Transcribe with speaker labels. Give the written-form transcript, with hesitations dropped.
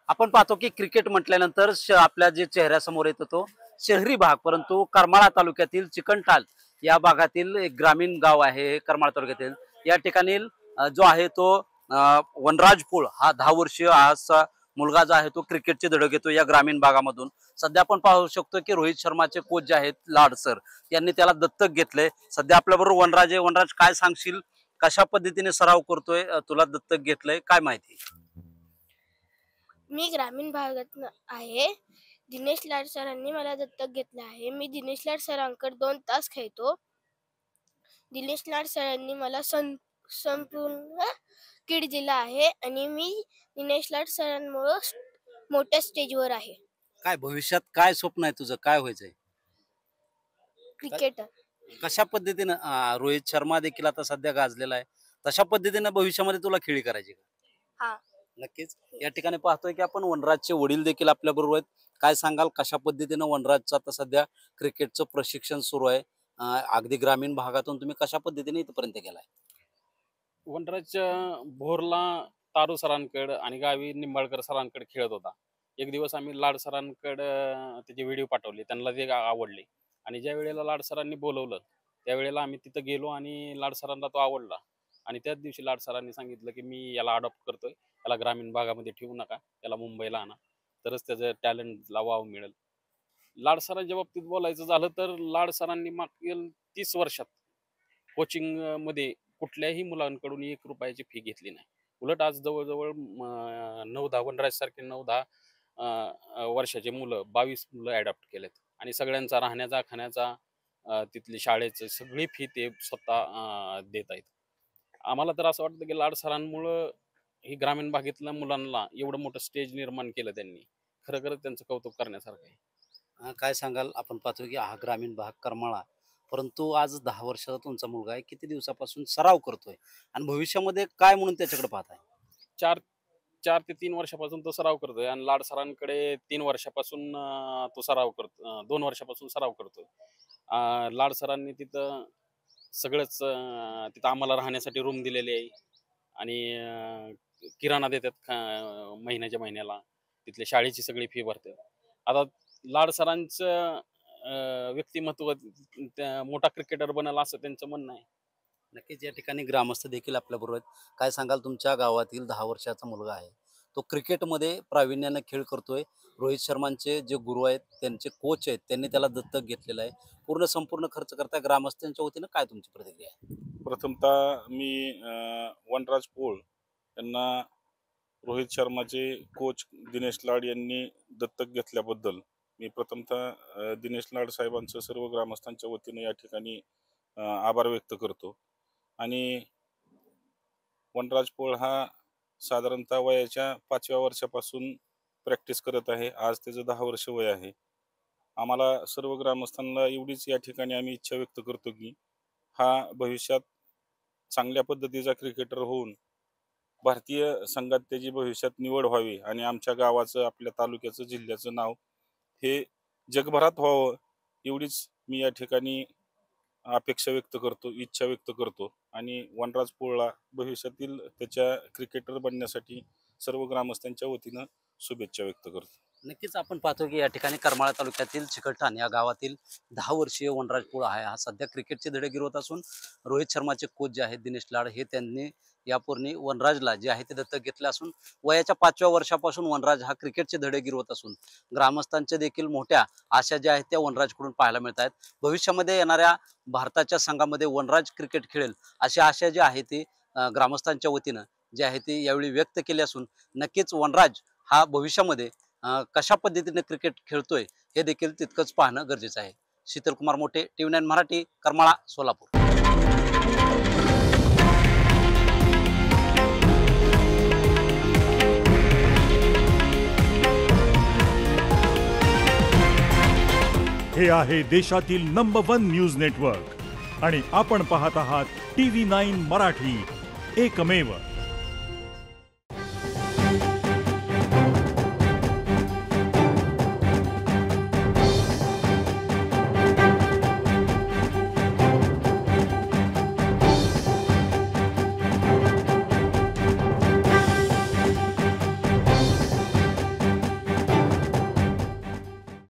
Speaker 1: आपण पाहतो की क्रिकेट म्हटल्यानंतर आपल्या जे चेहऱ्यासमोर येतो तो शहरी भाग, परंतु करमाळा तालुक्यातील चिकणटाल या भागातील एक ग्रामीण गाव आहे करमाळा तालुक्यातील। या ठिकाणी जो आहे तो वनराज पोळ हा 10 वर्षीय असा मुलगा जो आहे तो क्रिकेटची धडक घेतो या ग्रामीण भागामधून। सध्या आपण पाहू शकतो की रोहित शर्माचे कोच जे आहेत लाड सर यांनी त्याला दत्तक घेतलंय। सध्या आपल्याबरोबर वनराज आहे। वनराज, काय सांगशील, कशा पद्धतीने सराव करतोय, तुला दत्तक घेतलंय, काय माहिती?
Speaker 2: मी ग्रामीण भागात आहे। दिनेश लाड सरांनी मला दत्तक घेतलं आहे। मी दिनेश लाड सरांकडे 2 तास खेळतो। दिनेश लाड सरांनी मला संपूर्ण किट दिला आहे आणि मी दिनेश लाड सरांमुळे मोठ्या स्टेजवर आहे।
Speaker 1: काय भविष्यात काय स्वप्न आहे तुझं, काय व्हायचंय?
Speaker 2: क्रिकेटर।
Speaker 1: कशा पद्धतीने रोहित शर्मा देखील आता सध्या गाजलेला आहे, तशा पद्धतीने भविष्यामध्ये तुला खेळी करायची का?
Speaker 2: हा,
Speaker 1: नक्कीच। या ठिकाणी पाहतोय की आपण वनराजचे वडील देखील आपल्या बरोबर आहेत। काय सांगाल, कशा पद्धतीने वनराजचं आता सध्या क्रिकेटचं प्रशिक्षण सुरू आहे? अगदी ग्रामीण भागातून तुम्ही कशा पद्धतीने इथपर्यंत गेलाय?
Speaker 3: वनराज भोरला तारू सरांकडे आणि गावी निंबाळकर सरांकडे खेळत होता। एक दिवस आम्ही लाड सरांकडे त्याचे व्हिडिओ पाठवले, त्यांना ते आवडले आणि ज्या वेळेला लाड सरांनी बोलवलं त्यावेळेला आम्ही तिथं गेलो आणि लाड सरांना तो आवडला आणि त्याच दिवशी लाड सरांनी सांगितलं की मी याला अडॉप्ट करतोय, याला ग्रामीण भागामध्ये ठेवू नका, याला मुंबईला आणा, तरच त्याचं टॅलेंटला वाव मिळेल। लाड सरांच्या बाबतीत बोलायचं झालं तर लाड सरांनी मागील 30 वर्षात कोचिंग मध्ये कुठल्याही मुलांकडून 1 रुपयाची फी घेतली नाही। उलट आज जवळजवळ 9-10 वनराज सारखे 9-10 वर्षाचे मुलं 22 मुलं ॲडॉप्ट केलेत आणि सगळ्यांचा राहण्याचा खाण्याचा तिथली शाळेची सगळी फी ते स्वतः देत आहेत। आम्हाला तर असं वाटतं की लाड सरांमुळं ही ग्रामीण भागातल्या मुलांना एवढं मोठं स्टेज निर्माण केलं त्यांनी, खरंच त्यांचं कौतुक करण्यासारखं आहे।
Speaker 1: काय सांगाल, आपण पाहतो की हा ग्रामीण भाग करमाळा, परंतु आज 10 वर्षाचा तुमचा मुलगा आहे, किती दिवसापासून सराव करतोय आणि भविष्यामध्ये काय म्हणून त्याच्याकडे पाहताय?
Speaker 3: 4 ते 3 वर्षापासून तो सराव करतोय आणि लाड सरांकडे 3 वर्षापासून तो सराव करतो, 2 वर्षापासून सराव करतोय। लाड सरांनी तिथं सगळंच तिथं आम्हाला राहण्यासाठी रूम दिलेली आहे आणि किराणा देतात महिन्याच्या महिन्याला, तिथल्या शाळेची सगळी फी भरतात। आता लाड सरांचं व्यक्तिमत्व मोठा क्रिकेटर बनायला असं त्यांचं म्हणणं आहे।
Speaker 1: नक्कीच या ठिकाणी ग्रामस्थ देखील आपल्या बरोबर आहेत। काय सांगाल, तुमच्या गावातील 10 वर्षाचा मुलगा आहे, तो क्रिकेटमध्ये प्रावीण्याने खेळ करतोय। रोहित शर्मांचे जे गुरु आहेत, त्यांचे कोच आहेत, त्यांनी त्याला दत्तक घेतलेलं आहे। पूर्ण संपूर्ण खर्च करता ग्रामस्थांच्या वतीनं काय तुमची प्रतिक्रिया आहे?
Speaker 4: प्रथमतः मी वनराज पोळ यांना रोहित शर्माचे कोच दिनेश लाड यांनी दत्तक घेतल्याबद्दल मी प्रथमतः दिनेश लाड साहेबांचं सर्व ग्रामस्थांच्या वतीने या ठिकाणी आभार व्यक्त करतो। आणि वनराज पोळ हा साधारणतः वयाच्या 5व्या वर्षापासून प्रॅक्टिस करत आहे। आज त्याचं 10 वर्ष वय आहे। आम्हाला सर्व ग्रामस्थांना एवढीच या ठिकाणी आम्ही इच्छा व्यक्त करतो की हा भविष्यात चांगल्या पद्धतीचा क्रिकेटर होऊन भारतीय संघात त्याची भविष्यात निवड व्हावी आणि आमच्या गावाचं, आपल्या तालुक्याचं, जिल्ह्याचं नाव हे जगभरात व्हावं, एवढीच मी या ठिकाणी अपेक्षा व्यक्त करतो, इच्छा व्यक्त करतो। आणि वनराज पोळला भविष्यातील त्याच्या क्रिकेटर बनण्यासाठी सर्व ग्रामस्थांच्या वतीनं शुभेच्छा व्यक्त करतो।
Speaker 1: नक्कीच आपण पाहतो की या ठिकाणी करमाळा तालुक्यातील चिकणटाल या गावातील 10 वर्षीय वनराज पोळ आहे, हा सध्या क्रिकेटचे धडे गिरवत असून रोहित शर्माचे कोच जे आहेत दिनेश लाड, हे त्यांनी यापूर्वी वनराजला जे आहे ते दत्तक घेतले असून वयाच्या 5व्या वर्षापासून वनराज हा क्रिकेटचे धडे गिरवत असून ग्रामस्थांच्या देखील मोठ्या आशा ज्या आहेत त्या वनराजकडून पाहायला मिळत आहेत। भविष्यामध्ये येणाऱ्या भारताच्या संघामध्ये वनराज क्रिकेट खेळेल अशी आशा जी आहे ती ग्रामस्थांच्या वतीनं जे आहे ती यावेळी व्यक्त केली असून नक्कीच वनराज हा भविष्यामध्ये कशा पद्धतीने क्रिकेट खेळतोय हे देखील तितकंच पाहणं गरजेचं आहे। शीतल कुमार मोठे, TV9 मराठी, करमाळा, सोलापूर।
Speaker 5: हे आहे देशातील नंबर 1 न्यूज नेटवर्क आणि आपण पाहत आहात TV9 मराठी, एकमेव।